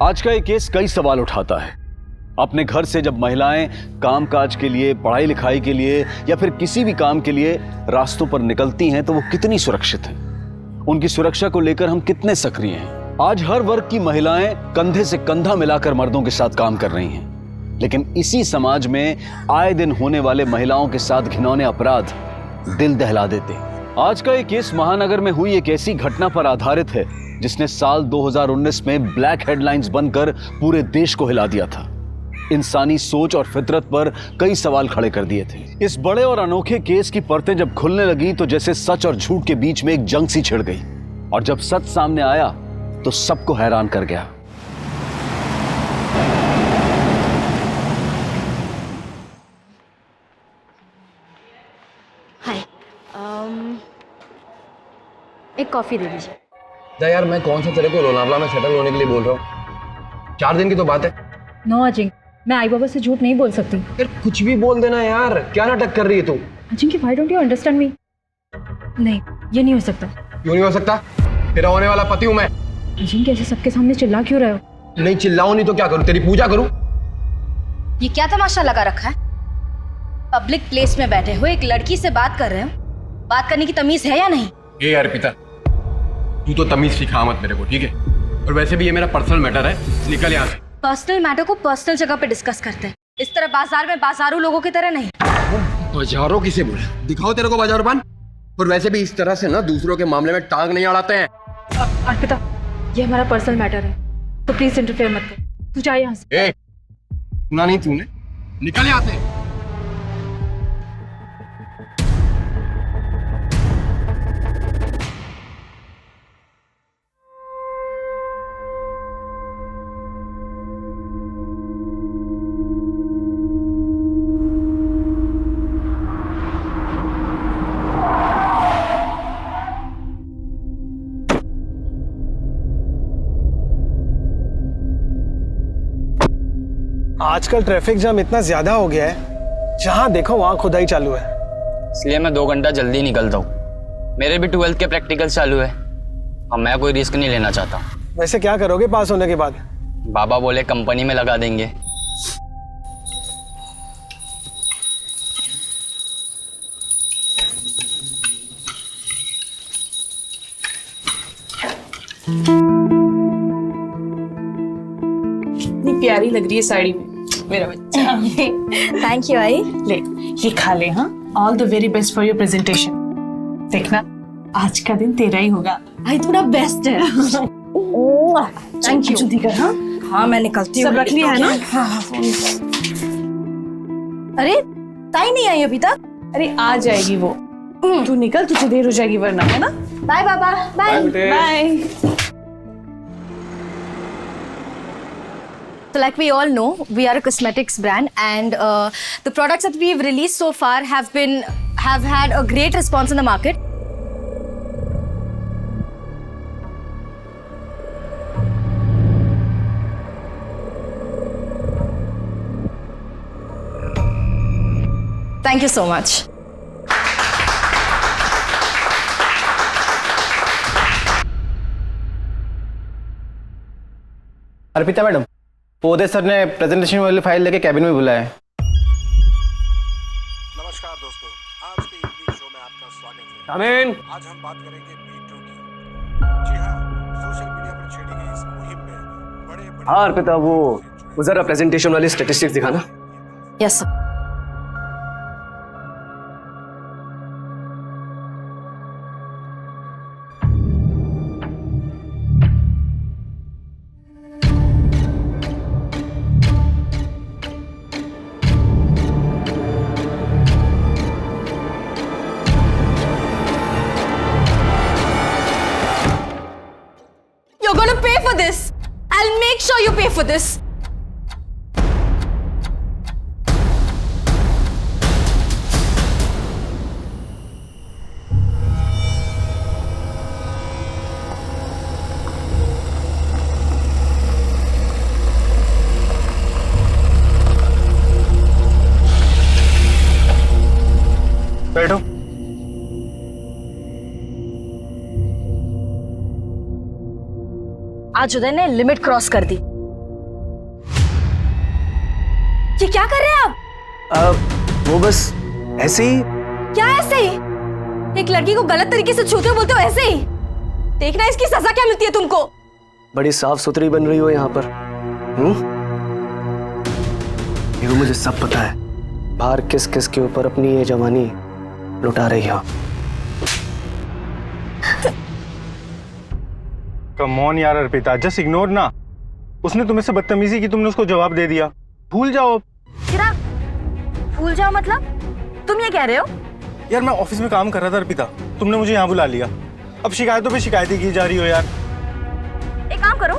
आज का ये केस कई सवाल उठाता है। अपने घर से जब महिलाएं कामकाज के लिए, पढ़ाई लिखाई के लिए या फिर किसी भी काम के लिए रास्तों पर निकलती हैं तो वो कितनी सुरक्षित हैं? उनकी सुरक्षा को लेकर हम कितने सक्रिय हैं? आज हर वर्ग की महिलाएं कंधे से कंधा मिलाकर मर्दों के साथ काम कर रही हैं, लेकिन इसी समाज में आए दिन होने वाले महिलाओं के साथ घिनौने अपराध दिल दहला देते हैं। आज का ये केस महानगर में हुई एक ऐसी घटना पर आधारित है जिसने साल 2019 में ब्लैक हेडलाइंस बनकर पूरे देश को हिला दिया था। इंसानी सोच और फितरत पर कई सवाल खड़े कर दिए थे। इस बड़े और अनोखे केस की परतें जब खुलने लगी तो जैसे सच और झूठ के बीच में एक जंग सी छिड़ गई, और जब सच सामने आया तो सबको हैरान कर गया। हाय, एक कॉफी दे दीजिए। यार मैं कौन सा तेरे को लोनावला में सेटल होने के लिए बोल रहा हूँ? 4 दिन की तो बात है। नो अजिंक्य, मैं आई बाबा से झूठ नहीं बोल सकती। यार कुछ भी बोल देना यार, क्या नाटक कर रही है तू? Ajinkya, why don't you understand me? नहीं, ये नहीं हो सकता। क्यों नहीं हो सकता? तेरा होने वाला पति हूँ मैं। अजिंक्य, ऐसे सबके सामने चिल्ला क्यों रहे हो? नहीं चिल्लाऊं नहीं तो क्या करूँ? तेरी पूजा करूँ? ये क्या तमाशा लगा रखा है? पब्लिक प्लेस में बैठे हो, एक लड़की से बात कर रहे हो, बात करने की तमीज है या नहीं? ए यार पिता, तू तो तमीज सिखा मत मेरे को, ठीक है? और वैसे भी ये मेरा पर्सनल मैटर है, निकल यहाँ से। पर्सनल मैटर को पर्सनल जगह पे डिस्कस करते हैं, इस तरह बाजार में बाजारू लोगों की तरह नहीं। बाजारों किसे बोले? दिखाओ तेरे को बाजारपान। और वैसे भी इस तरह से ना दूसरों के मामले में टांग नहीं अड़ाते हैं। अर्पिता, ये हमारा पर्सनल मैटर है, तो प्लीज इंटरफेयर मत कर। तू जा यहाँ से। ए, सुना नहीं तूने? निकल यहाँ से। आजकल ट्रैफिक जाम इतना ज्यादा हो गया है, जहां देखो वहां खुदाई चालू है। इसलिए मैं 2 घंटा जल्दी निकलता हूँ। मेरे भी 12th के प्रैक्टिकल चालू है और मैं कोई रिस्क नहीं लेना चाहता। वैसे क्या करोगे पास होने के बाद? बाबा बोले कंपनी में लगा देंगे। कितनी प्यारी लग रही है साड़ी में मेरा बच्चा। थैंक यू आई। ले ये खा ले। हाँ, all the very best for your presentation. देखना आज का दिन तेरा ही होगा। आई तू ना बेस्ट है। Thank you. जल्दी कर। हाँ हाँ, मैं निकलती हूँ। सब रख लिया है ना? हाँ। अरे ताई नहीं आई अभी तक? अरे आ जाएगी वो। तू निकल, तुझे देर हो जाएगी वरना, है ना? बाय बाबा। Bye bye. So like we all know, we are a cosmetics brand, and the products that we've released so far have had a great response in the market. Thank you so much. Arpita madam, Pode sir ने presentation वाली file लेके cabin में बुलाया है। नमस्कार दोस्तों, आज के इवनिंग शो में आपका स्वागत है। आमीन। आज हम बात करेंगे मीटू की। जी हाँ, सोशल मीडिया पर छेड़ी गई इस मुहिम में बड़े हाँ अर्पिता, वो जरा प्रेजेंटेशन वाली स्टैटिस्टिक्स दिखाना। Yes sir. You're gonna pay for this. I'll make sure you pay for this. बैठो। आज उदय ने लिमिट क्रॉस कर दी। ये क्या कर रहे हैं आप? वो बस ऐसे ही। क्या ऐसे ही? एक लड़की को गलत तरीके से छूते हो बोलते हो ऐसे ही? देखना इसकी सजा क्या मिलती है तुमको। बड़ी साफ सुथरी बन रही हो यहाँ पर। ये मुझे सब पता है, बाहर किस किस के ऊपर अपनी ये जवानी लुटा रही हो। कम ऑन यार अर्पिता, जस्ट इग्नोर ना। उसने तुम्हें से बदतमीजी की, तुमने उसको जवाब दे दिया। भूल जाओ। चिराग, भूल जाओ मतलब? तुम ये कह रहे हो? यार मैं ऑफिस में काम कर रहा था अर्पिता, तुमने मुझे यहाँ बुला लिया। अब शिकायतों पे शिकायतें की जा रही हो यार। एक काम करो,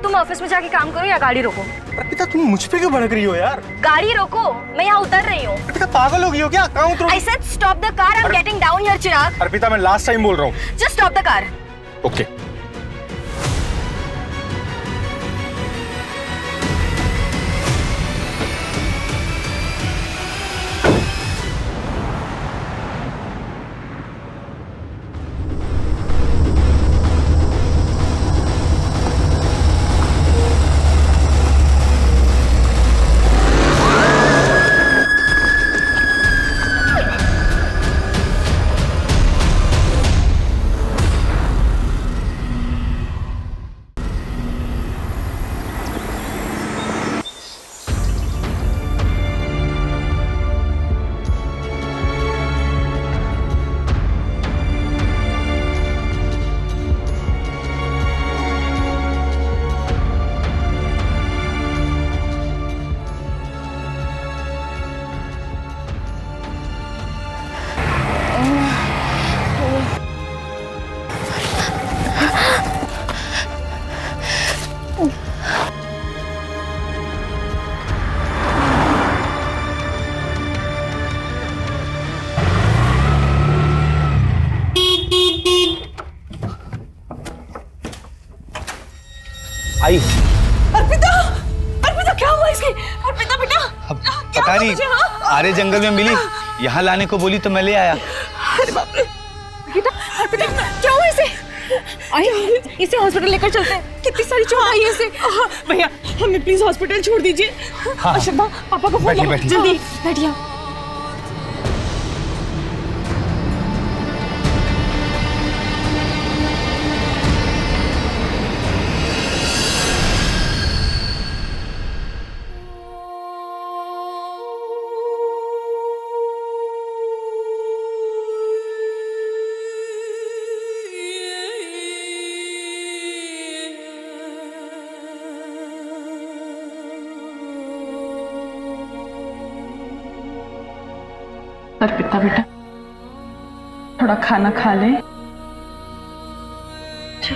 तुम ऑफिस में जाके काम करो या गाड़ी रोको। अर्पिता तुम मुझ पे क्यों भड़क रही हो यार? गाड़ी रोको, मैं यहाँ उतर रही हूँ। अर्पिता पागल हो गई हो क्या? कहाँ उतरो? I said stop the car, I'm getting down here, चिराग। अर्पिता मैं लास्ट टाइम बोल रहा हूँ। Just stop the car। Okay. आई। अर्पिता, अर्पिता क्या हुआ इसकी? अर्पिता बेटा, पता नहीं, आरे जंगल में मिली, यहाँ लाने को बोली तो मैं ले आया। अरे बाप रे। बेटा, अर्पिता क्या हुआ इसे? आइए इसे हॉस्पिटल लेकर चलते हैं। कितनी सारी चोट आई है इसे। भैया हमें प्लीज हॉस्पिटल छोड़ दीजिए। अशोक पापा को फोन लगाओ जल्दी। बैठिए। अर्पिता बेटा थोड़ा खाना खा ले।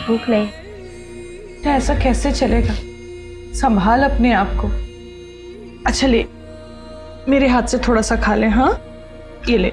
भूख नहीं। ऐसा कैसे चलेगा? संभाल अपने आप को। अच्छा ले, मेरे हाथ से थोड़ा सा खा ले। हाँ ये ले।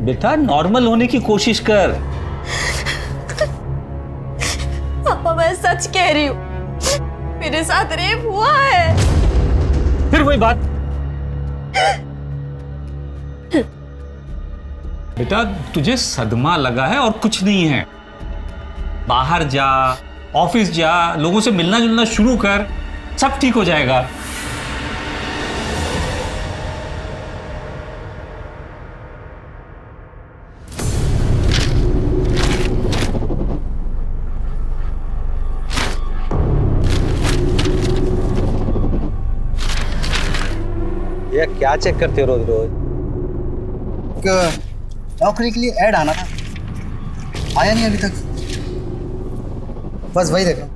बेटा नॉर्मल होने की कोशिश कर। पापा मैं सच कह रही हूँ, मेरे साथ रेप हुआ है। फिर वही बात। बेटा तुझे सदमा लगा है और कुछ नहीं है। बाहर जा, ऑफिस जा, लोगों से मिलना जुलना शुरू कर, सब ठीक हो जाएगा। ये क्या चेक करते हो रोज रोज? नौकरी के लिए ऐड आना था, आया नहीं अभी तक। बस वही देखो।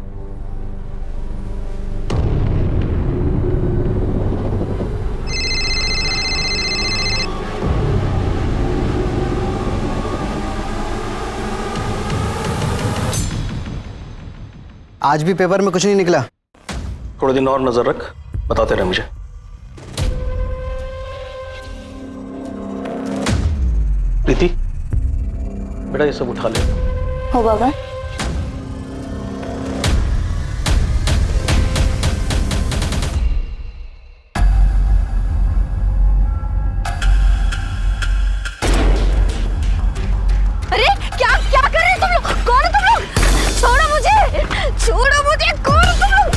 आज भी पेपर में कुछ नहीं निकला। थोड़े दिन और नजर रख, बताते रहे मुझे। प्रीति बेटा ये सब उठा ले। हो बाबा। अरे क्या क्या कर रहे हो तुम लोग? कौन हो तुम लोग? छोड़ो मुझे, छोड़ो मुझे, कौन हो तुम लोग?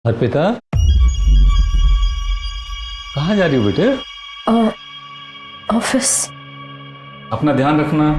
अर्पिता, कहाँ जा रही हो बेटे? ऑफिस। अपना ध्यान रखना।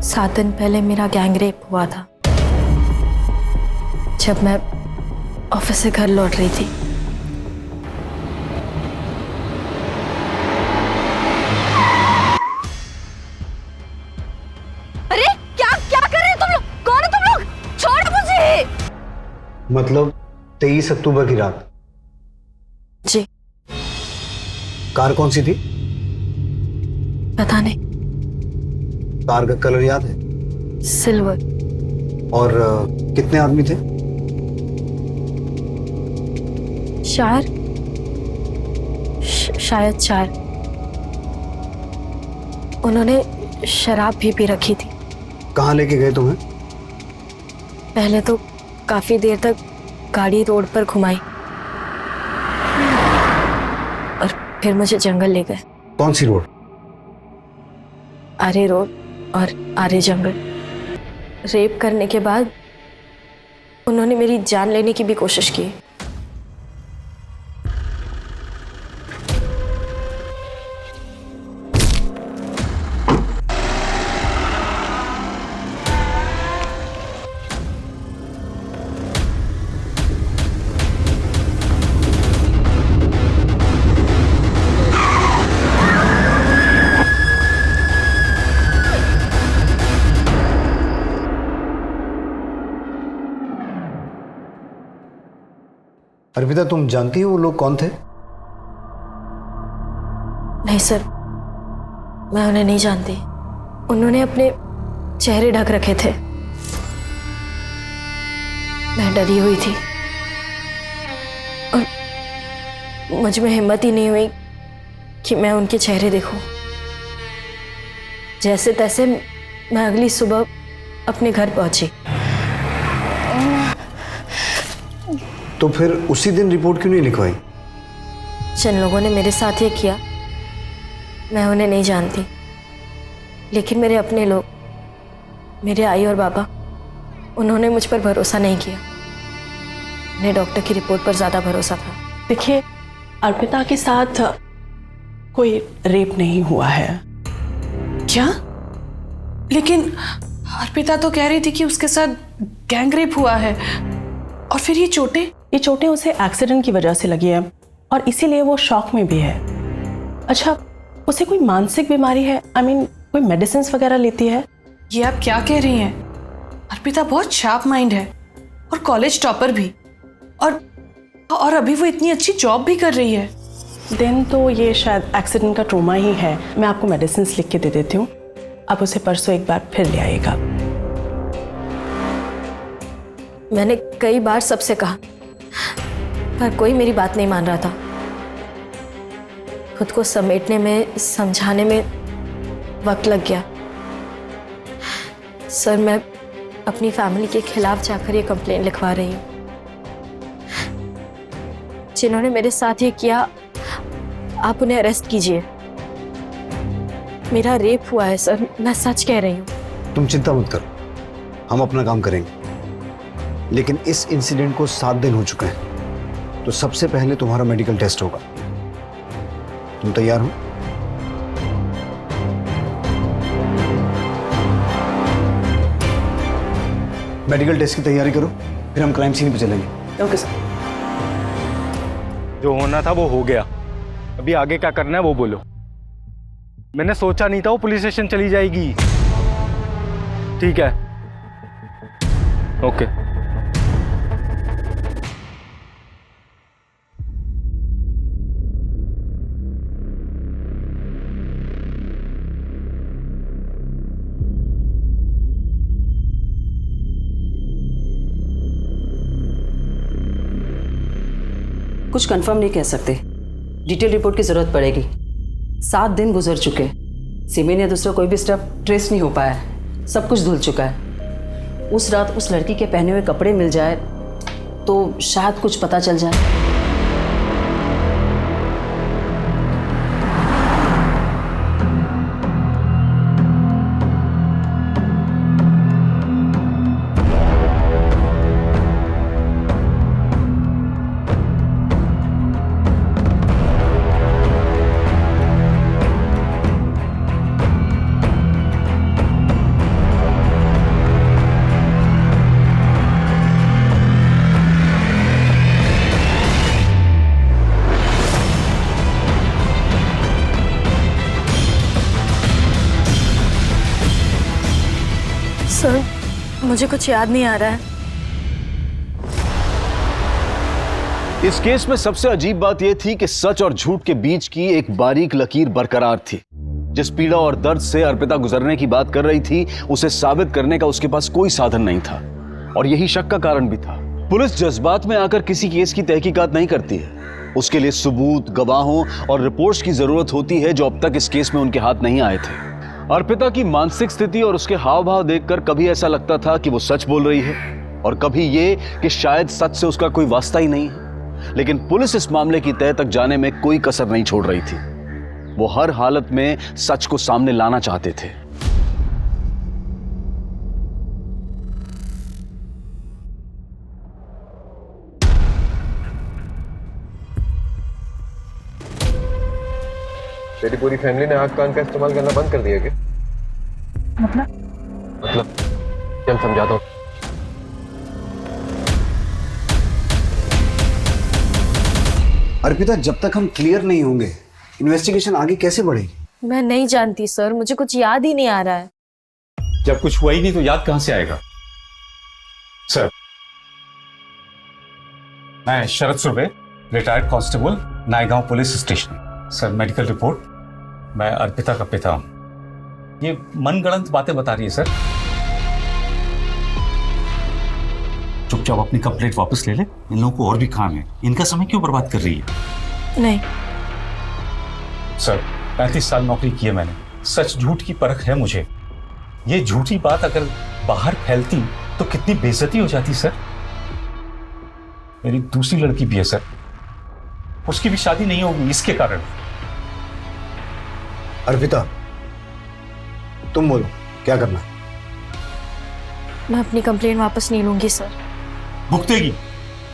सात दिन पहले मेरा गैंग रेप हुआ था, जब मैं ऑफिस से घर लौट रही थी। अरे क्या क्या कर रहे हो तुम लोग? कौन हो तुम लोग? छोड़ो मुझे। मतलब 23 अक्टूबर की रात? जी। कार कौन सी थी? पता नहीं। कार का कलर याद है? सिल्वर। और कितने आदमी थे? शायद 4। उन्होंने शराब भी पी रखी थी। कहाँ लेके गए तुम्हें? पहले तो काफी देर तक गाड़ी रोड पर घुमाई और फिर मुझे जंगल ले गए। कौन सी रोड? आरे रोड और आरे जंगल। रेप करने के बाद उन्होंने मेरी जान लेने की भी कोशिश की। अर्पिता, तुम जानती हो वो लोग कौन थे? नहीं सर, मैं उन्हें नहीं जानती। उन्होंने अपने चेहरे ढक रखे थे। मैं डरी हुई थी और मुझ में हिम्मत ही नहीं हुई कि मैं उनके चेहरे देखूं। जैसे तैसे मैं अगली सुबह अपने घर पहुंची। तो फिर उसी दिन रिपोर्ट क्यों नहीं लिखवाई? जिन लोगों ने मेरे साथ ये किया, मैं उन्हें नहीं जानती, लेकिन मेरे अपने लोग, मेरे आई और बाबा, उन्होंने मुझ पर भरोसा नहीं किया। उन्हें डॉक्टर की रिपोर्ट पर ज़्यादा भरोसा था। देखिए, अर्पिता के साथ कोई रेप नहीं हुआ है। क्या? लेकिन अर्पिता तो कह रही थी कि उसके साथ गैंग रेप हुआ है। और फिर ये चोटें उसे एक्सीडेंट की वजह से लगी है और इसीलिए वो शॉक में भी है। अच्छा, उसे कोई मानसिक बीमारी है? कोई मेडिसिन्स वगैरह लेती है? ये आप क्या कह रही हैं? अर्पिता बहुत शार्प माइंड है और कॉलेज टॉपर भी, और अभी वो इतनी अच्छी जॉब भी कर रही है। देन तो ये शायद एक्सीडेंट का ट्रोमा ही है। मैं आपको मेडिसिन्स लिख के दे देती हूँ, आप उसे परसों एक बार फिर ले आइएगा। मैंने कई बार सबसे कहा, पर कोई मेरी बात नहीं मान रहा था। खुद को समेटने में, समझाने में वक्त लग गया। सर, मैं अपनी फैमिली के खिलाफ जाकर ये कंप्लेंट लिखवा रही हूँ। जिन्होंने मेरे साथ ये किया, आप उन्हें अरेस्ट कीजिए। मेरा रेप हुआ है सर, मैं सच कह रही हूँ। तुम चिंता मत करो, हम अपना काम करेंगे। लेकिन इस इंसिडेंट को 7 दिन हो चुके हैं, तो सबसे पहले तुम्हारा मेडिकल टेस्ट होगा। तुम तैयार हो? मेडिकल टेस्ट की तैयारी करो, फिर हम क्राइम सीन पे चलेंगे। Okay sir. जो होना था वो हो गया, अभी आगे क्या करना है वो बोलो। मैंने सोचा नहीं था वो पुलिस स्टेशन चली जाएगी। ठीक है, ओके। कुछ कंफर्म नहीं कह सकते, डिटेल रिपोर्ट की जरूरत पड़ेगी। 7 दिन गुजर चुके, सिमिन या दूसरा कोई भी स्टेप ट्रेस नहीं हो पाया है, सब कुछ धुल चुका है। उस रात उस लड़की के पहने हुए कपड़े मिल जाए तो शायद कुछ पता चल जाए। सर, मुझे कुछ याद नहीं आ रहा है। इस केस में सबसे अजीब बात यह थी कि सच और झूठ के बीच की एक बारीक लकीर बरकरार थी। जिस पीड़ा और दर्द से अर्पिता गुजरने की बात कर रही थी, उसे साबित करने का उसके पास कोई साधन नहीं था, और यही शक का कारण भी था। पुलिस जज्बात में आकर किसी केस की तहकीकात नहीं करती है, उसके लिए सबूत, गवाहों और रिपोर्ट्स की जरूरत होती है, जो अब तक इस केस में उनके हाथ नहीं आए थे। अर्पिता की मानसिक स्थिति और उसके हाव भाव देखकर कभी ऐसा लगता था कि वो सच बोल रही है, और कभी ये कि शायद सच से उसका कोई वास्ता ही नहीं है। लेकिन पुलिस इस मामले की तह तक जाने में कोई कसर नहीं छोड़ रही थी। वो हर हालत में सच को सामने लाना चाहते थे। तेरी पूरी फैमिली ने आग कान का इस्तेमाल करना बंद कर दिया क्या? मतलब क्या, समझाता हूँ। अर्पिता, जब तक हम क्लियर नहीं होंगे इन्वेस्टिगेशन आगे कैसे बढ़ेगी? मैं नहीं जानती सर, मुझे कुछ याद ही नहीं आ रहा है। जब कुछ हुआ ही नहीं तो याद कहां से आएगा? सर, मैं Sharad Surve, retired constable, Naigaon police station. Sir, medical report, मैं अर्पिता का पिता हूं। ये मनगढ़ंत बातें बता रही है सर। चुपचाप अपनी कंप्लेंट वापस ले ले, इन लोगों को और भी काम है, इनका समय क्यों बर्बाद कर रही है? नहीं सर, 35 साल नौकरी की है मैंने, सच झूठ की परख है मुझे। ये झूठी बात अगर बाहर फैलती तो कितनी बेइज्जती हो जाती सर। मेरी दूसरी लड़की भी है सर, उसकी भी शादी नहीं होगी इसके कारण। अर्पिता, तुम बोलो क्या करना है? मैं अपनी कंप्लेंट वापस नहीं लूंगी सर। भुगतेगी,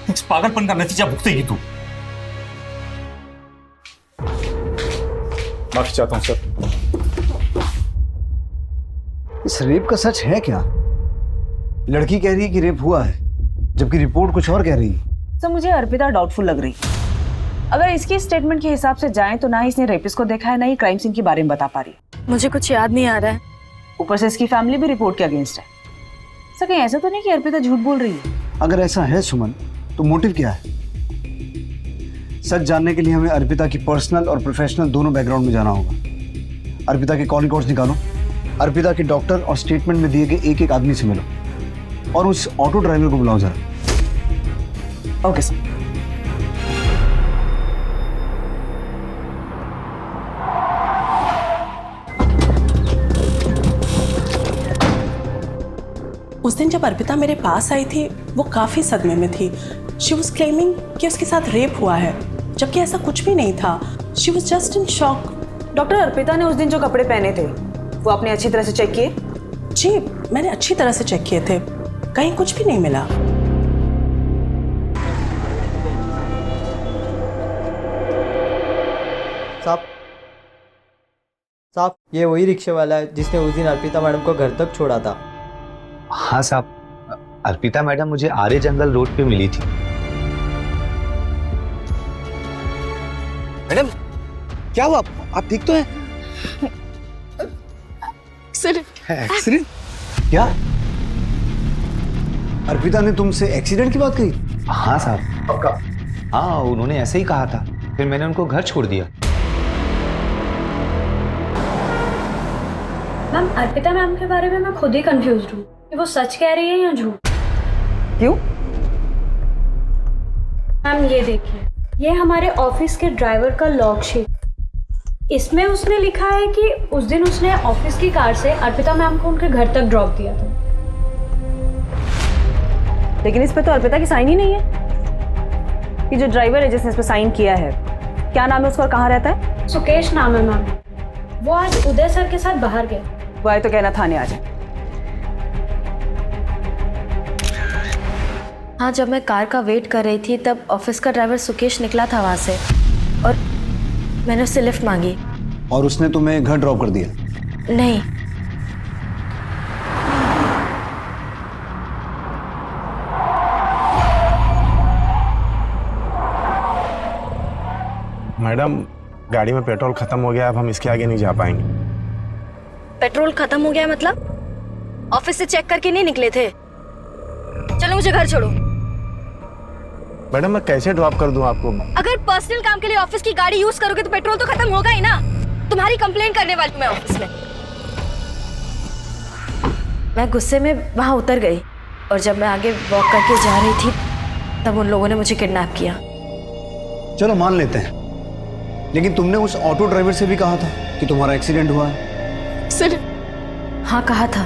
इस पागलपन का नतीजा भुगतेगी तू। माफी चाहता हूं सर। इस रेप का सच है क्या? लड़की कह रही है कि रेप हुआ है, जबकि रिपोर्ट कुछ और कह रही है। सर, मुझे अर्पिता डाउटफुल लग रही है। अगर इसकी स्टेटमेंट के हिसाब से जाएं तो ना ही इसने रेपिस्ट को देखा है, ना ही क्राइम सीन के बारे में बता पा रही है। मुझे कुछ याद नहीं आ रहा है। ऊपर से इसकी फैमिली भी रिपोर्ट के अगेंस्ट है। सर, कहीं ऐसा तो नहीं कि अर्पिता झूठ बोल रही है? अगर ऐसा है सुमन, तो मोटिव क्या है? सच जानने के लिए हमें अर्पिता की पर्सनल और प्रोफेशनल दोनों बैकग्राउंड में जाना होगा। अर्पिता के कॉल रिकॉर्ड्स निकालो, अर्पिता के डॉक्टर और स्टेटमेंट में दिए गए एक एक आदमी से मिलो, और उस ऑटो ड्राइवर को बुलाओ जरा। Okay sir. जब अर्पिता मेरे पास आई थी वो काफ़ी सदमे में थी। शी वॉज क्लेमिंग कि उसके साथ रेप हुआ है, जबकि ऐसा कुछ भी नहीं था। She was just in shock. Doctor, Arpita ने उस दिन जो कपड़े पहने थे वो आपने अच्छी तरह से चेक किए? जी, मैंने अच्छी तरह से चेक किए थे, कहीं कुछ भी नहीं मिला। साहब, ये वही रिक्शे वाला है जिसने उस दिन अर्पिता मैडम को घर तक छोड़ा था। हाँ साहब, अर्पिता मैडम मुझे आर्य जंगल रोड पे मिली थी। मैडम, क्या हुआ? आप ठीक तो हैं? एक्सीडेंट? क्या? अर्पिता ने तुमसे एक्सीडेंट की बात कही? हाँ साहब, पक्का। हाँ, उन्होंने ऐसे ही कहा था, फिर मैंने उनको घर छोड़ दिया। मैम, अर्पिता मैम के बारे में मैं खुद ही कंफ्यूज्ड हूँ कि वो सच कह रही है या झूठ। क्यों? मैम ये देखिए, ये हमारे ऑफिस के ड्राइवर का लॉग शीट। इसमें उसने लिखा है कि उस दिन उसने ऑफिस की कार से अर्पिता मैम को उनके घर तक ड्रॉप दिया था। लेकिन इस पे तो अर्पिता की साइन ही नहीं है। कि जो ड्राइवर है जिसने इस पे साइन किया है, क्या नाम है उसका और कहाँ रहता है? सुकेश नाम है मैम। वो आज उदय सर के साथ बाहर गए। वो आए तो कहना थाने आ जाए। हाँ, जब मैं कार का वेट कर रही थी तब ऑफिस का ड्राइवर सुकेश निकला था वहाँ से और मैंने उससे लिफ्ट मांगी। और उसने तुम्हें घर ड्रॉप कर दिया? नहीं। मैडम, गाड़ी में पेट्रोल खत्म हो गया, अब हम इसके आगे नहीं जा पाएंगे। पेट्रोल खत्म हो गया मतलब? ऑफिस से चेक करके नहीं निकले थे? चलो मुझे घर छोड़ो। मैडम, मैं कैसे ड्रॉप कर दूं आपको? अगर पर्सनल काम के लिए ऑफिस की गाड़ी यूज करोगे तो पेट्रोल तो खत्म होगा ही ना। तुम्हारी कंप्लेंट करने वाली मैं ऑफिस में। मैं गुस्से में वहां उतर गई और जब मैं आगे वॉक करके जा रही थी तब उन लोगों ने मुझे किडनैप किया। चलो मान लेते हैं, लेकिन तुमने उस ऑटो ड्राइवर से भी कहा था कि तुम्हारा एक्सीडेंट हुआ है। सर, हाँ कहा था,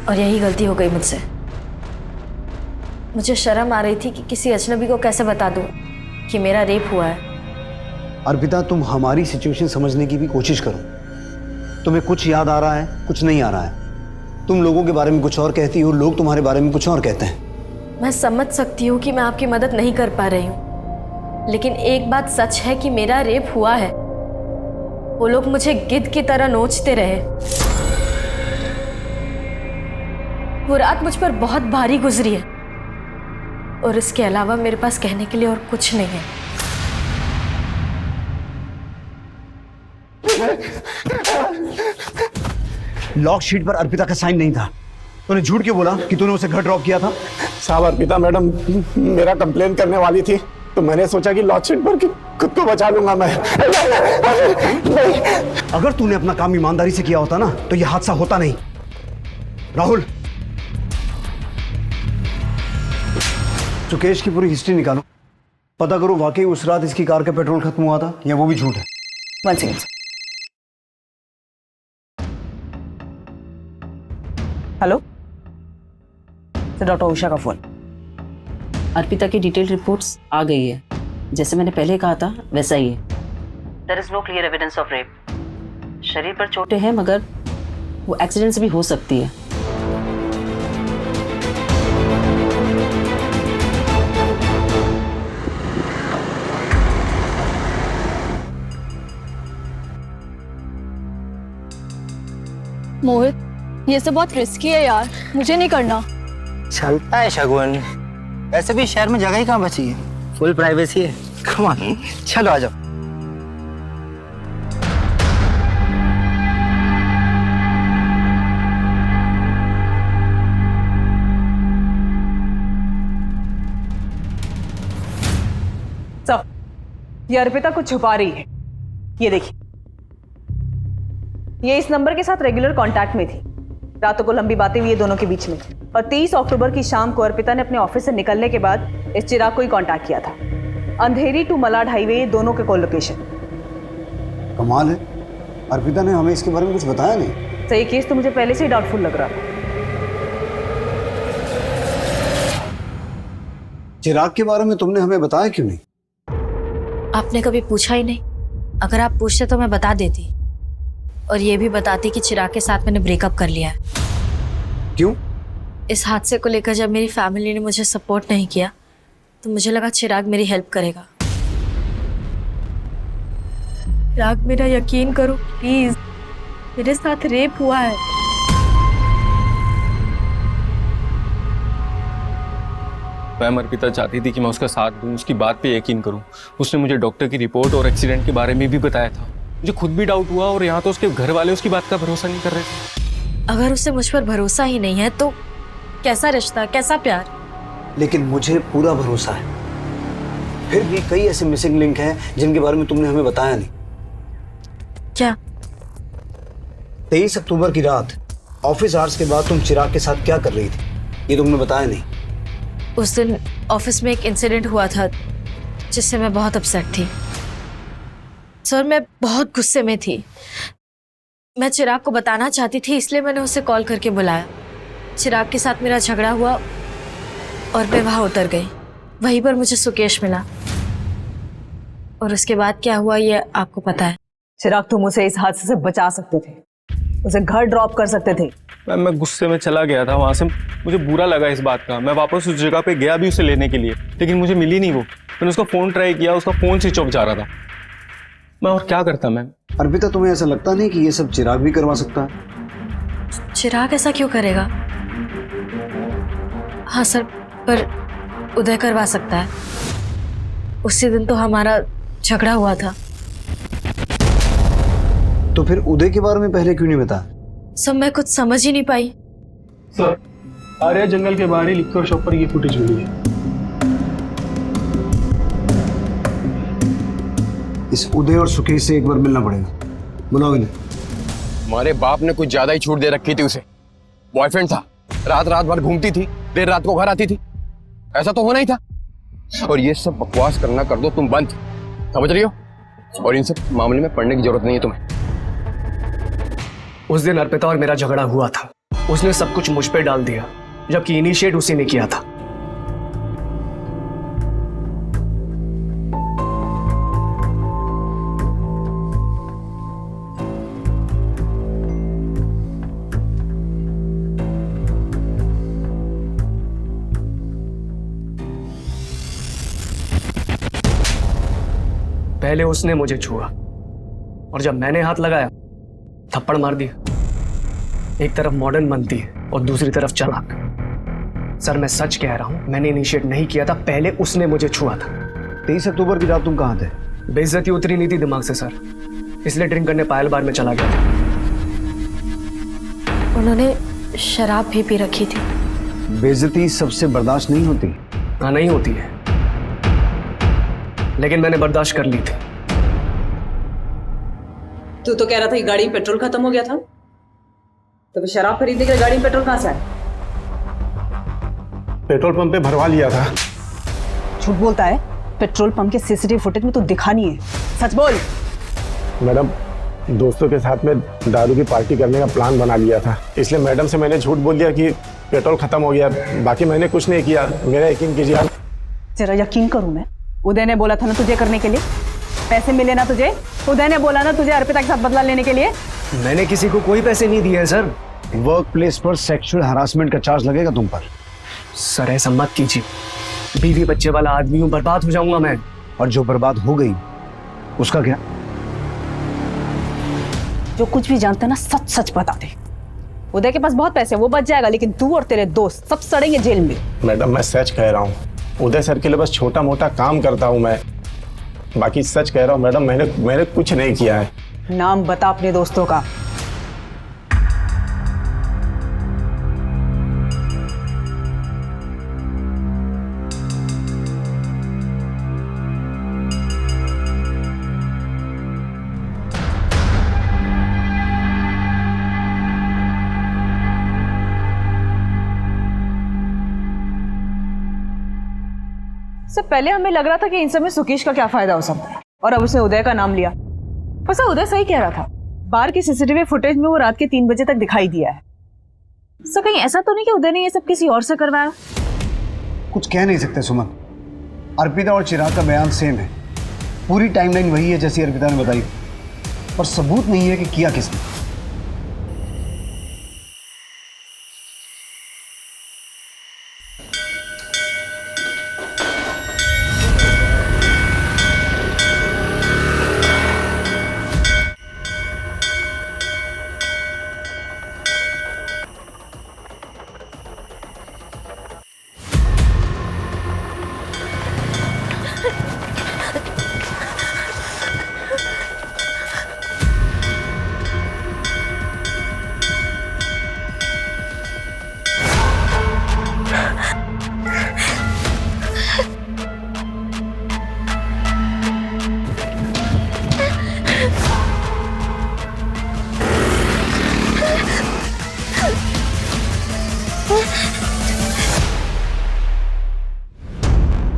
और यही गलती हो गई मुझसे। मुझे शर्म आ रही थी कि किसी अजनबी को कैसे बता दूं कि मेरा रेप हुआ है। अर्पिता, तुम हमारी सिचुएशन समझने की भी कोशिश करो। तुम्हें कुछ याद आ रहा है, कुछ नहीं आ रहा है। तुम लोगों के बारे में कुछ और कहती हो, लोग तुम्हारे बारे में कुछ और कहते हैं। मैं समझ सकती हूँ कि मैं आपकी मदद नहीं कर पा रही हूँ, लेकिन एक बात सच है कि मेरा रेप हुआ है। वो लोग मुझे गिद्ध की तरह नोचते रहे। वो रात मुझ पर बहुत भारी गुजरी है और इसके अलावा मेरे पास कहने के लिए और कुछ नहीं है। लॉक शीट पर अर्पिता का साइन नहीं था। तूने झूठ क्यों बोला कि तूने उसे घर ड्रॉप किया था? साहब, अर्पिता मैडम मेरा कंप्लेन करने वाली थी तो मैंने सोचा कि लॉक शीट पर खुद को बचा लूंगा मैं। अगर तूने अपना काम ईमानदारी से किया होता ना तो यह हादसा होता नहीं। राहुल, सुकेश की पूरी हिस्ट्री निकालो, पता करो वाकई उस रात इसकी कार का पेट्रोल खत्म हुआ था या वो भी झूठ है। One second. Hello, doctor Usha का फोन। अर्पिता की डिटेल रिपोर्ट्स आ गई है। जैसे मैंने पहले कहा था वैसा ही है। There is no clear evidence of rape. शरीर पर चोटें हैं मगर वो एक्सीडेंट से भी हो सकती है। मोहित, ये सब बहुत रिस्की है यार, मुझे नहीं करना। चलता है शगुन, वैसे भी शहर में जगह ही कहाँ बची है, फुल प्राइवेसी है। कम ऑन, चलो आ जाओ। ये अर्पिता कुछ छुपा रही है। ये देखिए, ये इस नंबर के साथ रेगुलर कांटेक्ट में थी। रातों को लंबी बातें हुई ये दोनों के बीच में। और 30 अक्टूबर की शाम को अर्पिता ने अपने ऑफिस से निकलने के बाद इस चिराग को ही कांटेक्ट किया था। अंधेरी टू मलाड हाईवे, ये दोनों के कोलोकेशन। कमाल है, अर्पिता ने हमें इसके बारे में कुछ बताया नहीं। सही केस तो मुझे पहले से ही डाउटफुल लग रहा था। चिराग के बारे में तुमने हमें बताया क्यों नहीं? आपने कभी पूछा ही नहीं। अगर आप पूछते तो मैं बता देती, और ये भी बताती कि चिराग के साथ मैंने ब्रेकअप कर लिया है। क्यों? इस हादसे को लेकर जब मेरी फैमिली ने मुझे सपोर्ट नहीं किया तो मुझे लगा चिराग मेरी हेल्प करेगा। चिराग, मेरा यकीन करो प्लीज, मेरे साथ रेप हुआ है। मैम, अर्पिता चाहती थी कि मैं उसका साथ दूं, उसकी बात पे यकीन करूं। उसने मुझे डॉक्टर की रिपोर्ट और एक्सीडेंट के बारे में भी बताया था। मुझे खुद भी डाउट हुआ, और यहाँ तो उसके घर वाले उसकी बात का भरोसा नहीं कर रहे थे। अगर उसे मुझ पर भरोसा ही नहीं है तो कैसा रिश्ता, कैसा प्यार? लेकिन मुझे पूरा भरोसा है। फिर भी कई ऐसे मिसिंग लिंक हैं जिनके बारे में तुमने हमें बताया नहीं। क्या? 23 अक्टूबर की रात ऑफिस आवर्स के बाद तुम चिराग के साथ क्या कर रही थी, ये तुमने बताया नहीं। उस दिन ऑफिस में एक इंसिडेंट हुआ था जिससे मैं बहुत अपसेट थी। सर, मैं बहुत गुस्से में थी। मैं चिराग को बताना चाहती थी, इसलिए मैंने उसे कॉल करके बुलाया। चिराग के साथ मेरा झगड़ा हुआ और मैं वहां उतर गई। वहीं पर मुझे सुकेश मिला, और उसके बाद क्या हुआ ये आपको पता है। चिराग, तुम उसे इस हादसे से बचा सकते थे, उसे घर ड्रॉप कर सकते थे। मैम, मैं गुस्से में चला गया था वहाँ से। मुझे बुरा लगा इस बात का। मैं वापस उस जगह पे गया भी उसे लेने के लिए, लेकिन मुझे मिली नहीं वो। मैंने उसका फ़ोन ट्राई किया, उसका फ़ोन स्विच ऑफ जा रहा था। मैं और क्या करता मैम? अर्पिता, तुम्हें ऐसा लगता नहीं कि ये सब चिराग भी करवा सकता है? चिराग ऐसा क्यों करेगा? हाँ सर, पर उदय करवा सकता है। उसी दिन तो हमारा झगड़ा हुआ था। तो फिर उदय के बारे में पहले क्यों नहीं बताया? सब मैं कुछ समझ ही नहीं पाई। सर, आर्या जंगल के बाहर ही लिखकर शॉप पर ये फुटेज मिली है। इस उदय और सुकेश से एक बार मिलना पड़ेगा। बुलाओ इन्हें। हमारे बाप ने कुछ ज्यादा ही छूट दे रखी थी उसे। बॉयफ्रेंड था, रात रात भर घूमती थी, देर रात को घर आती थी। ऐसा तो होना ही था। और ये सब बकवास करना कर दो तुम बंद, समझ रही हो? और इन सब मामले में पढ़ने की जरूरत नहीं है तुम्हें। उस दिन अर्पिता और मेरा झगड़ा हुआ था। उसने सब कुछ मुझ पे डाल दिया, जबकि इनिशिएट उसी ने किया था। पहले उसने मुझे छुआ, और जब मैंने हाथ लगाया थप्पड़ मार दिया। एक तरफ मॉडर्न बनती है और दूसरी तरफ चालाक। सर, मैं सच कह रहा हूं, मैंने इनिशिएट नहीं किया था, पहले उसने मुझे छुआ था। 23 अक्टूबर की रात तुम कहाँ थे? बेइज्जती उतरी नहीं थी दिमाग से सर, इसलिए ड्रिंक करने पायल बार में चला गया था। उन्होंने शराब भी पी रखी थी। बेइज्जती सबसे बर्दाश्त नहीं होती। हाँ, नहीं होती है, लेकिन मैंने बर्दाश्त कर ली थी। तू तो कह रहा था कि गाड़ी में पेट्रोल खत्म हो गया था, तो फिर शराब खरीदने के लिए गाड़ी में पेट्रोल कहाँ से आया? पेट्रोल पंप पे भरवा लिया था। झूठ बोलता है। पेट्रोल पंप के सीसीटीवी फुटेज में तो दिखा नहीं है, सच बोल। मैडम, दोस्तों के साथ में दारू की पार्टी करने का प्लान बना लिया था, इसलिए मैडम से मैंने झूठ बोल दिया कि पेट्रोल खत्म हो गया। बाकी मैंने कुछ नहीं किया, मेरा यकीन कीजिए आप। जरा यकीन करूं मैं? उदय ने बोला था ना तुझे करने के लिए, पैसे मिले ना तुझे। उदय ने बोला ना तुझे अर्पिता के साथ बदला लेने के लिए। मैंने किसी को कोई पैसे नहीं दिए हैं सर। वर्क प्लेस पर सेक्सुअल हरासमेंट का चार्ज लगेगा तुम पर। सर, ऐसा मत कीजिए। बीवी बच्चे वाला आदमी हूं, बर्बाद हो जाऊंगा मैं। और जो बर्बाद हो गई उसका क्या? जो कुछ भी जानते ना सच सच बता दे। उदय के पास बहुत पैसे, वो बच जाएगा, लेकिन तू और तेरे दोस्त सब सड़ेंगे जेल में। मैडम, मैं सच कह रहा हूँ, उदय सर के लिए बस छोटा मोटा काम करता हूँ मैं। बाकी सच कह रहा हूँ मैडम, मैंने कुछ नहीं किया है। नाम बता अपने दोस्तों का। इससे पहले हमें लग रहा था कि इन सब में सुकेश का क्या फायदा हो सकता है, और अब उसने उदय का नाम लिया। वैसे उदय सही कह रहा था, बार की सीसीटीवी फुटेज में वो रात के 3 बजे तक दिखाई दिया है। सो कहीं ऐसा तो नहीं कि उदय ने ये सब किसी और से करवाया? कुछ कह नहीं सकते सुमन, अर्पिता और चिराग का बयान सेम है, पूरी टाइमलाइन वही है जैसी अर्पिता ने बताई, पर सबूत नहीं है कि किया किसने।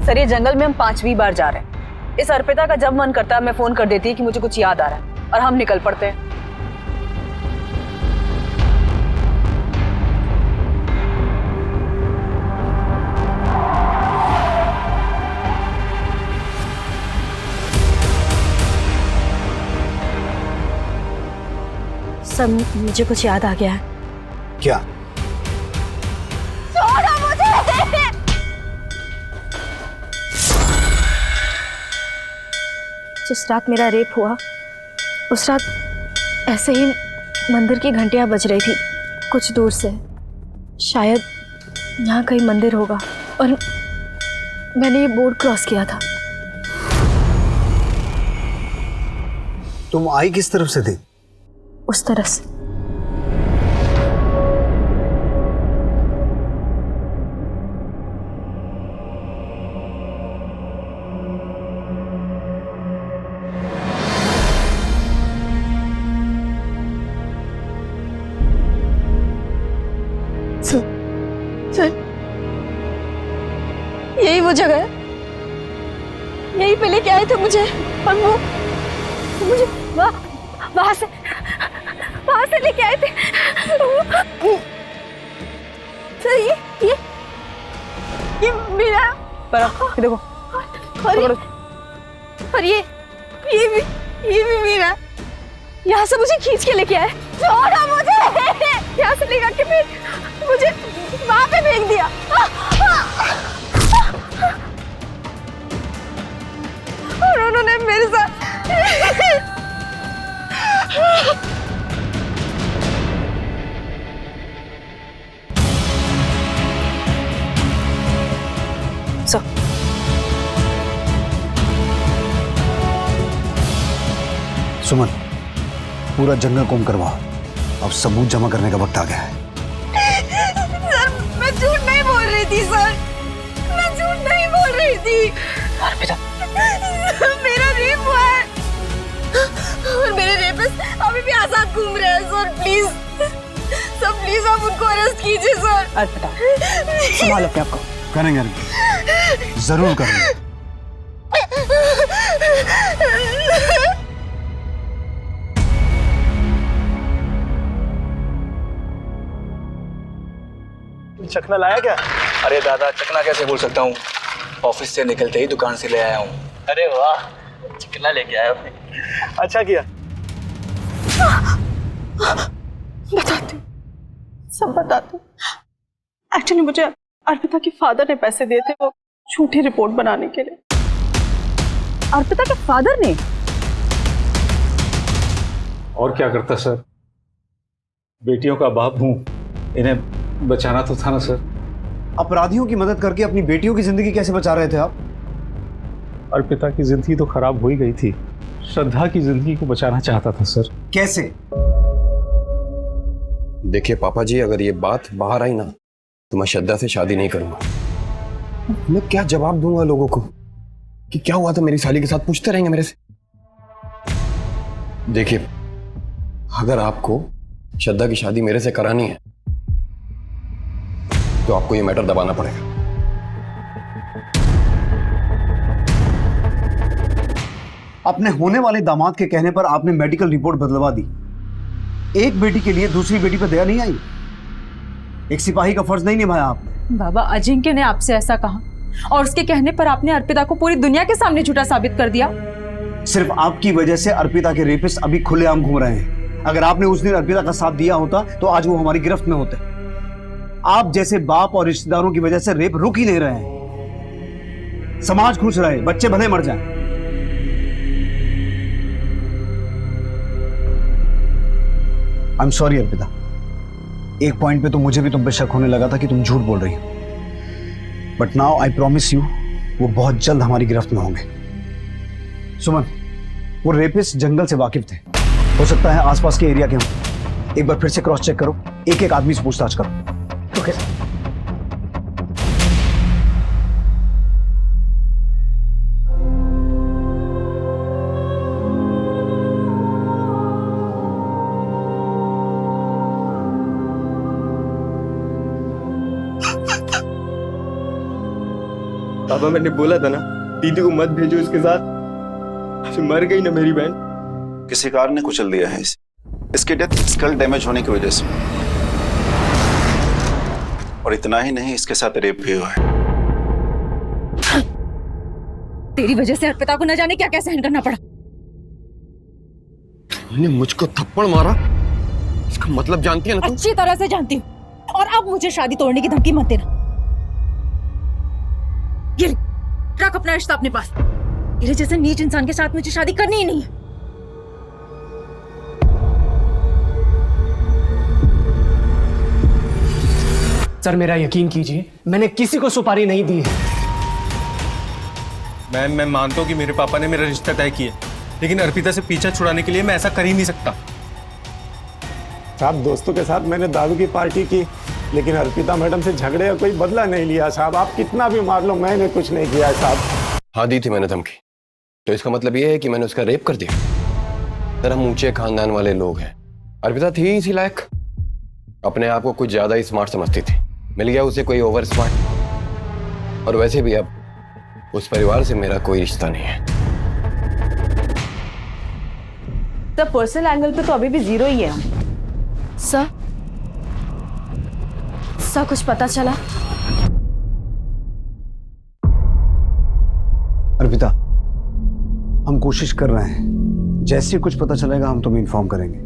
सर, ये जंगल में हम 5वीं बार जा रहे हैं। इस अर्पिता का जब मन करता है मैं फोन कर देती है कि मुझे कुछ याद आ रहा है और हम निकल पड़ते हैं। सर, मुझे कुछ याद आ गया है। क्या? छोड़ो मुझे! जिस रात मेरा रेप हुआ, उस रात ऐसे ही मंदिर की घंटियां बज रही थी कुछ दूर से। शायद यहाँ कहीं मंदिर होगा और मैंने ये बोर्ड क्रॉस किया था। तुम आई किस तरफ से थी? उस तरफ से। सर, यही वो जगह है, यही पे लेके आए थे मुझे, और वो मुझे वहां से लेके आए थे। सर, ये मेरा देखो, और ये भी मेरा। यहाँ से मुझे खींच के लेके आए। छोड़ो मुझे! यहाँ से लेकर के मुझे वहां पे फेंक दिया। और उन्होंने मेरे साथ सुमन, पूरा जंगल कोम करवा, अब सबूत जमा करने का वक्त आ गया है। सर, मैं झूठ नहीं बोल रही थी सर, मैं झूठ नहीं बोल रही थी। अर्पिता, मेरा रेप हुआ है और मेरे रेपिस्ट अभी भी आजाद घूम रहे हैं। सर प्लीज, सर प्लीज आप उनको अरेस्ट कीजिए सर। अर्पिता, संभालो अपने आप को। करेंगे, जरूर करेंगे। चखना लाया क्या? अरे दादा, चकना कैसे बोल सकता हूँ, ऑफिस से निकलते ही दुकान से ले आया हूँ। अरे वाह, चखना लेके आया आपने, अच्छा किया। बताती, सब बताती। एक्चुअली मुझे अर्पिता के फादर ने पैसे दिए थे वो झूठी रिपोर्ट बनाने के लिए। अर्पिता के फादर ने? और क्या करता सर, बेटियों का बाप हूं, इन्हें बचाना तो था ना सर। अपराधियों की मदद करके अपनी बेटियों की जिंदगी कैसे बचा रहे थे आप? अर्पिता की जिंदगी तो खराब हो ही गई थी, श्रद्धा की जिंदगी को बचाना चाहता था सर। कैसे? देखिए पापा जी, अगर ये बात बाहर आई ना तो मैं श्रद्धा से शादी नहीं करूंगा। मैं क्या जवाब दूंगा लोगों को कि क्या हुआ था मेरी साली के साथ, पूछते रहेंगे मेरे से। देखिए, अगर आपको श्रद्धा की शादी मेरे से करानी है तो आपको ये मैटर दबाना पड़ेगा। अपने होने वाले दामाद के कहने पर आपने मेडिकल रिपोर्ट बदलवा दी। एक बेटी के लिए दूसरी बेटी पर दया नहीं आई? एक सिपाही का फर्ज नहीं निभाया आपने? बाबा, अजिंक्य ने आपसे ऐसा कहा और उसके कहने पर आपने अर्पिता को पूरी दुनिया के सामने झूठा साबित कर दिया। सिर्फ आपकी वजह से अर्पिता के रेपिस्ट अभी खुलेआम घूम रहे हैं। अगर आपने उस दिन अर्पिता का साथ दिया होता तो आज वो हमारी गिरफ्त में होते। आप जैसे बाप और रिश्तेदारों की वजह से रेप रुक ही नहीं रहे हैं। समाज खुश रहे, बच्चे भले मर जाएं। आई एम सॉरी अर्पिता, एक पॉइंट पे तो मुझे भी तुम पे शक होने लगा था कि तुम झूठ बोल रही हो, but now I promise you वो बहुत जल्द हमारी गिरफ्त में होंगे। सुमन, वो रेपिस्ट जंगल से वाकिफ थे, हो सकता है आसपास के एरिया के हों। एक बार फिर से क्रॉस चेक करो, एक एक आदमी से पूछताछ करो। Okay sir. पापा मैंने बोला था ना दीदी को मत भेजो इसके साथ, मर गई ना मेरी बहन। किसी कार ने कुचल दिया है इसे। इसकी डेथ स्कल डैमेज होने की वजह से, और इतना ही नहीं इसके साथ रेप भी हुआ है। तेरी वजह से अर्पिता को न जाने क्या क्या सहन करना पड़ा। तुमने मुझको थप्पड़ मारा, इसका मतलब जानती है ना तुम? अच्छी तरह से जानती हूँ, और अब मुझे शादी तोड़ने की धमकी मत देना। ये रख अपना रिश्ता अपने पास। तेरे जैसे नीच इंसान के साथ मुझे शादी करनी ही नहीं है। सर मेरा यकीन कीजिए, मैंने किसी को सुपारी नहीं दी है। मैं मानता हूँ कि मेरे पापा ने मेरा रिश्ता तय किया, लेकिन अर्पिता से पीछा छुड़ाने के लिए मैं ऐसा कर ही नहीं सकता। साहब दोस्तों के साथ मैंने दारू की पार्टी की, लेकिन अर्पिता मैडम से झगड़े का कोई बदला नहीं लिया साहब। आप कितना भी मार लो, मैंने कुछ नहीं किया साहब। हाँ दी थी मैंने धमकी, तो इसका मतलब ये है कि मैंने उसका रेप कर दिया। सर हम ऊंचे खानदान वाले लोग हैं, अर्पिता थी इसी लायक, अपने आप को कुछ ज्यादा ही स्मार्ट समझती थी, मिल गया उसे कोई ओवर स्मार्ट। और वैसे भी अब उस परिवार से मेरा कोई रिश्ता नहीं है। तो पर्सनल एंगल पे तो अभी भी जीरो ही है हम। सर कुछ पता चला? अर्पिता, हम कोशिश कर रहे हैं, जैसे कुछ पता चलेगा हम तुम्हें इन्फॉर्म करेंगे।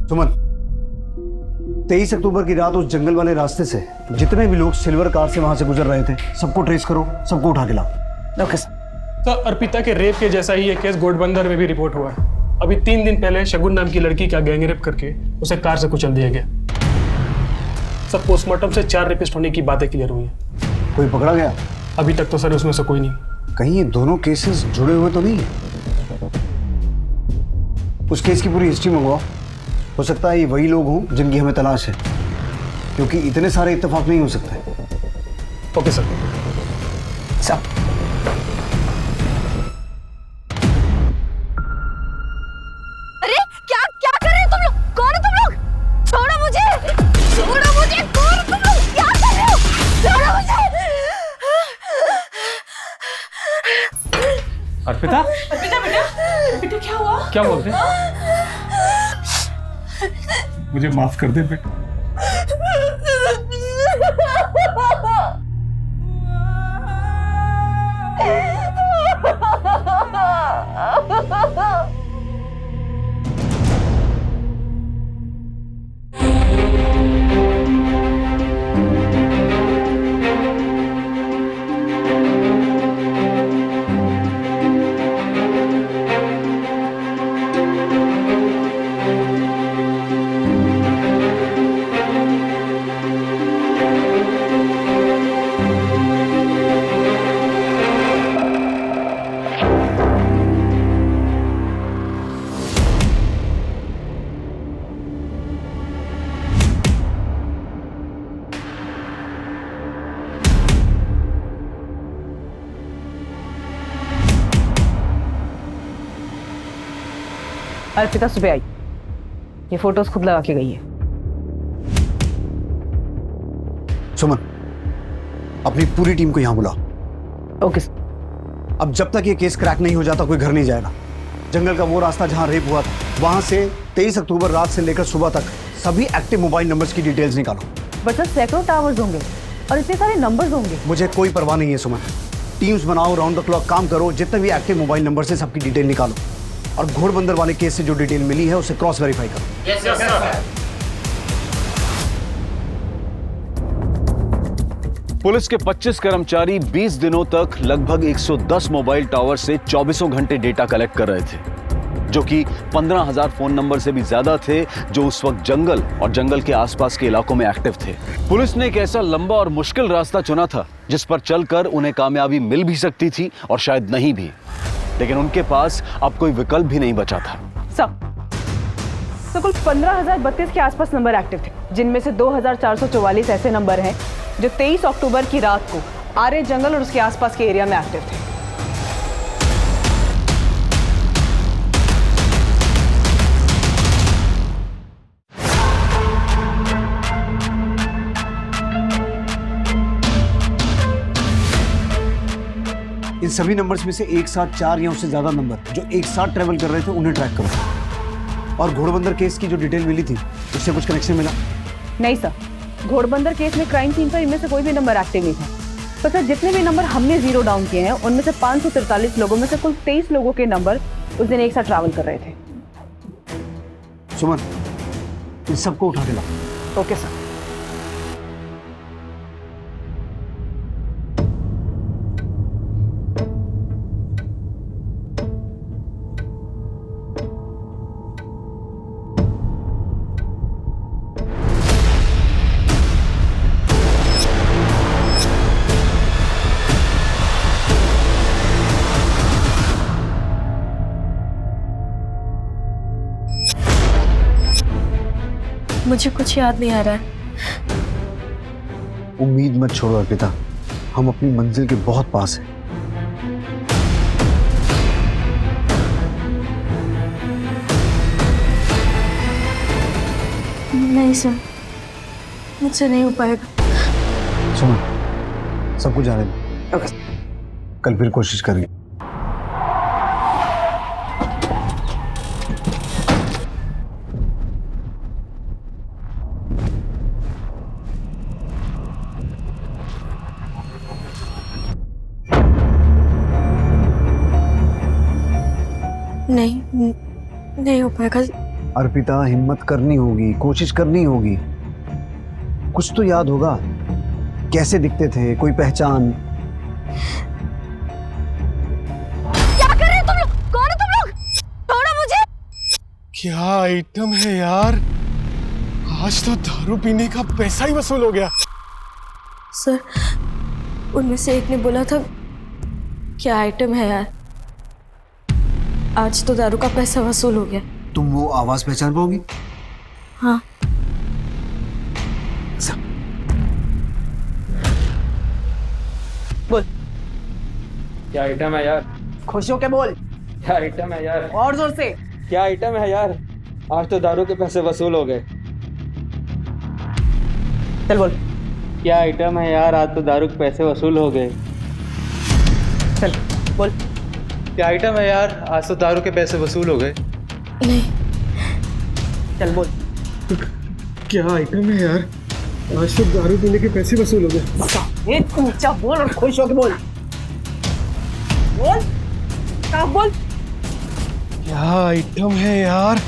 सुमन, 23 अक्टूबर की रात उस जंगल वाले रास्ते से जितने भी लोग सिल्वर कार से वहां से गुजर रहे थे, सबको ट्रेस करो, सबको उठा के लाओ। ओके सर, अर्पिता के रेप के जैसा ही एक केस गोटबंदर में भी रिपोर्ट हुआ है। अभी 3 दिन पहले शगुन नाम की लड़की का गैंग रेप करके उसे कार से कुचल दिया गया। सब पोस्टमार्टम से 4 रेपिस्ट होने की बातें क्लियर हुई हैं। कोई पकड़ा गया? अभी तक तो सर उसमें से कोई नहीं। कहीं ये दोनों केसेस जुड़े हुए तो नहीं है? उस केस की पूरी हिस्ट्री मंगवाओ, हो सकता है ये वही लोग हों जिनकी हमें तलाश है, क्योंकि इतने सारे इत्तेफाक नहीं हो सकते। Okay sir. अरे क्या क्या कर रहे हो तुम लोग? कौन हो तुम लोग? छोड़ो मुझे, छोड़ो मुझे, कौन हो तुम लोग? क्या कर रहे हो? छोड़ो मुझे। अर्पिता? अर्पिता बेटा, बेटा क्या हुआ? क्या बोलते? मुझे माफ कर दे बेटा। अर्पिता सुबह आई, ये फोटोज खुद लगा के गई है। सुमन, अपनी पूरी टीम को यहां बुलाओ। ओके। अब जब तक ये केस क्रैक नहीं हो जाता कोई घर नहीं जाएगा। जंगल का वो रास्ता जहां रेप हुआ था, वहां से 23 अक्टूबर रात से लेकर सुबह तक सभी एक्टिव मोबाइल नंबर्स की डिटेल्स निकालो। बट सर सैकड़ों टावर्स होंगे और इतने सारे नंबर्स होंगे। मुझे कोई परवाह नहीं है सुमन। टीम्स बनाओ, राउंड द क्लॉक काम करो, जितने भी एक्टिव मोबाइल नंबर से सबकी डिटेल निकालो और घोड़बंदर वाले केस से जो डिटेल मिली है उसे क्रॉस वेरीफाई करो। पुलिस के 25 कर्मचारी 20 दिनों तक लगभग 110 मोबाइल टावर से 24 घंटे डेटा कलेक्ट कर रहे थे, जो कि 15,000 फोन नंबर से भी ज्यादा थे जो उस वक्त जंगल और जंगल के आसपास के इलाकों में एक्टिव थे। पुलिस ने एक ऐसा लंबा और मुश्किल रास्ता चुना था जिस पर चलकर उन्हें कामयाबी मिल भी सकती थी और शायद नहीं भी, लेकिन उनके पास अब कोई विकल्प भी नहीं बचा था। तो कुल 15,032 के आसपास नंबर एक्टिव थे, जिनमें से 2,444 ऐसे नंबर हैं जो 23 अक्टूबर की रात को आर्य जंगल और उसके आसपास के एरिया में एक्टिव थे। इन सभी नंबर्स में से एक साथ 4 या उससे ज्यादा नंबर जो एक साथ ट्रेवल कर रहे थे उन्हें ट्रैक करो। और घोड़बंदर केस की जो डिटेल मिली थी उससे कुछ कनेक्शन मिला? नहीं सर, घोड़बंदर केस में क्राइम सीन पर इनमें से कोई भी नंबर एक्टिव नहीं था। तो सर जितने भी नंबर हमने जीरो डाउन किए हैं उनमें से 543 लोगों में से कुल 23 लोगों के नंबर उस दिन एक साथ ट्रैवल कर रहे थे। सुमन, इन सबको उठा के लाओ। Okay sir. मुझे कुछ याद नहीं आ रहा है। उम्मीद मत छोड़ो अर्पिता, हम अपनी मंजिल के बहुत पास हैं। नहीं सर, मुझसे नहीं हो पाएगा। सुनो, सब कुछ जाने दो, कल फिर कोशिश करेंगे। नहीं हो पाएगा। अर्पिता, हिम्मत करनी होगी, कोशिश करनी होगी। कुछ तो याद होगा, कैसे दिखते थे, कोई पहचान। क्या कर रहे हो तुम लोग? कौन हो तुम लोग? छोड़ो मुझे। क्या आइटम है यार, आज तो दारू पीने का पैसा ही वसूल हो गया। सर, उनमें से एक ने बोला था क्या आइटम है यार, आज तो दारू का पैसा वसूल हो गया। तुम वो आवाज पहचान पाओगी? हाँ। बोल। क्या आइटम है यार? खुश होके बोल। क्या आइटम है यार? और जोर से। क्या आइटम है यार? आज तो दारू के पैसे वसूल हो गए। चल बोल। क्या आइटम है यार? आज तो दारू के पैसे वसूल हो गए। चल बोल। क्या आइटम है यार? आज तो दारू के पैसे वसूल हो गए। नहीं। चल बोल। क्या आइटम है यार, आज तो दारू पीने के पैसे वसूल हो गए। एक ऊंचा बोल और खुश होके बोल। बोल। क्या बोल? क्या आइटम है यार,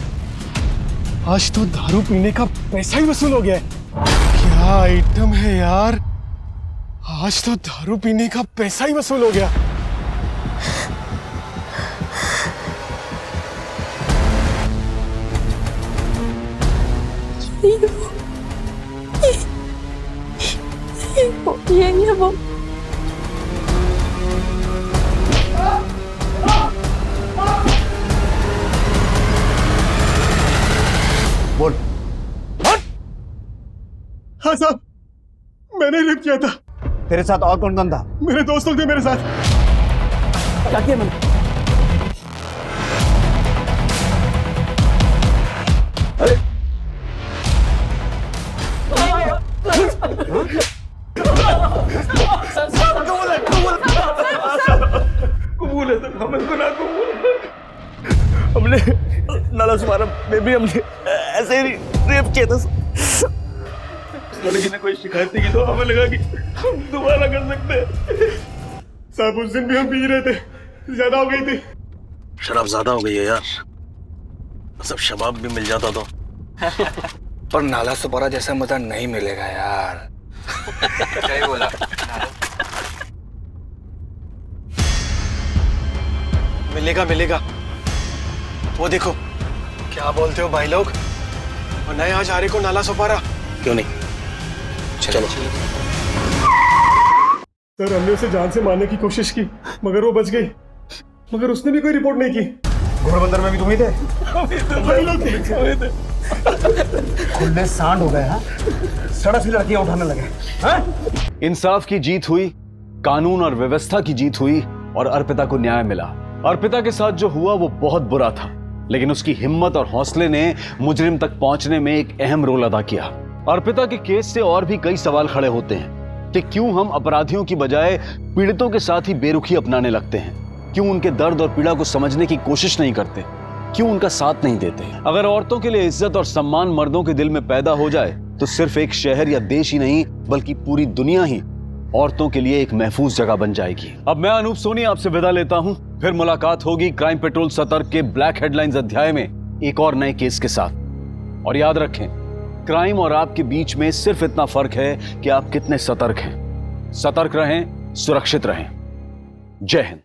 आज तो दारू पीने का पैसा ही वसूल हो गया है। क्या आइटम है यार, आज तो दारू पीने का पैसा ही वसूल हो गया। ये वो बोल। हाँ साहब, मैंने रेप किया था। तेरे साथ और कौन था? मेरे दोस्त लोग थे मेरे साथ। क्या किया मैंने? अरे कबूल है सर, हमें गुनाह कबूल है। हमने नाला सुमारा में भी हमने ऐसे ही रेप किया था। लड़की ने कोई शिकायत की तो हमें लगा कि हम दोबारा कर सकते हैं। साहब उस दिन भी हम पी रहे थे, ज्यादा हो गई थी। शराब ज्यादा हो गई है यार, सब शबाब भी मिल जाता तो। पर नाला सुपारा जैसा मजा नहीं मिलेगा यार। सही बोला। मिलेगा मिलेगा, वो देखो। क्या बोलते हो भाई लोग, और नए आज हारे को नाला सुपारा क्यों नहीं, चलो। सर हमने उसे जान से मारने की कोशिश की मगर वो बच गई, मगर उसने भी कोई रिपोर्ट नहीं की। घोड़बंदर में भी तुम ही थे? वही लोग थे। खुले सांड हो गए। हाँ, सड़क से लड़कियां उठाने लगे। हाँ? इंसाफ की जीत हुई, कानून और व्यवस्था की जीत हुई और अर्पिता को न्याय मिला। अर्पिता के साथ जो हुआ वो बहुत बुरा था, लेकिन उसकी हिम्मत और हौसले ने मुजरिम तक पहुंचने में एक अहम रोल अदा किया। अर्पिता के केस से और भी कई सवाल खड़े होते हैं कि क्यों हम अपराधियों की बजाय पीड़ितों के साथ ही बेरुखी अपनाने लगते हैं, क्यों उनके दर्द और पीड़ा को समझने की कोशिश नहीं करते, क्यों उनका साथ नहीं देते। अगर औरतों के लिए इज्जत और सम्मान मर्दों के दिल में पैदा हो जाए तो सिर्फ एक शहर या देश ही नहीं बल्कि पूरी दुनिया ही औरतों के लिए एक महफूज जगह बन जाएगी। अब मैं अनूप सोनी आपसे विदा लेता हूं, फिर मुलाकात होगी क्राइम पेट्रोल सतर्क के ब्लैक हेडलाइंस अध्याय में एक और नए केस के साथ। और याद रखें, क्राइम और आपके बीच में सिर्फ इतना फर्क है कि आप कितने सतर्क हैं। सतर्क रहें, सुरक्षित रहें। जय हिंद।